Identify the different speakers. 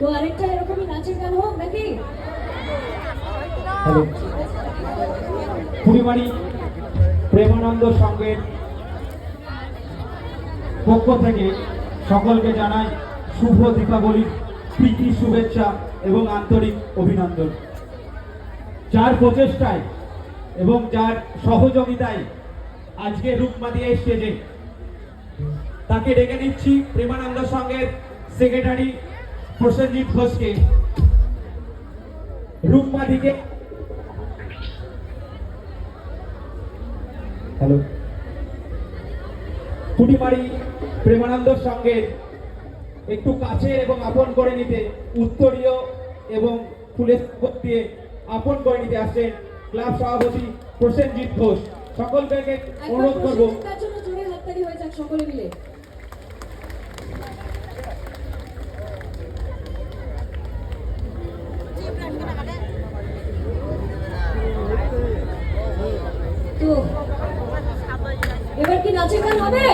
Speaker 1: তো আরেকটা এরকমই নাচের গান হোক নাকি?
Speaker 2: কুড়িমারি প্রেমানন্দ সংঘের পক্ষ থেকে সকলকে জানাই শুভ দীপাবলির প্রীতি শুভেচ্ছা এবং আন্তরিক অভিনন্দন। যার প্রচেষ্টায় এবং যার সহযোগিতায় আজকে রূপমাদি স্টেজে, তাকে ডেকে নিচ্ছি প্রেমানন্দ সংঘের সেক্রেটারি প্রসেনজিৎ ঘোষকে। রূপমাদিকে হ্যালো কুটিমারি প্রেমানন্দ সঙ্গে একটু কাছে এবং আপন করে নিতে, উত্তরীয় এবং ফুলের দিয়ে আপন করে নিতে আসছেন ক্লাব সভাপতি প্রসেনজিৎ ঘোষ। সকলকে অনুরোধ করব
Speaker 1: তার জন্য জোরে হাততালি হয়ে যাক সকলে মিলে। তো এবার কি নাচের গান হবে?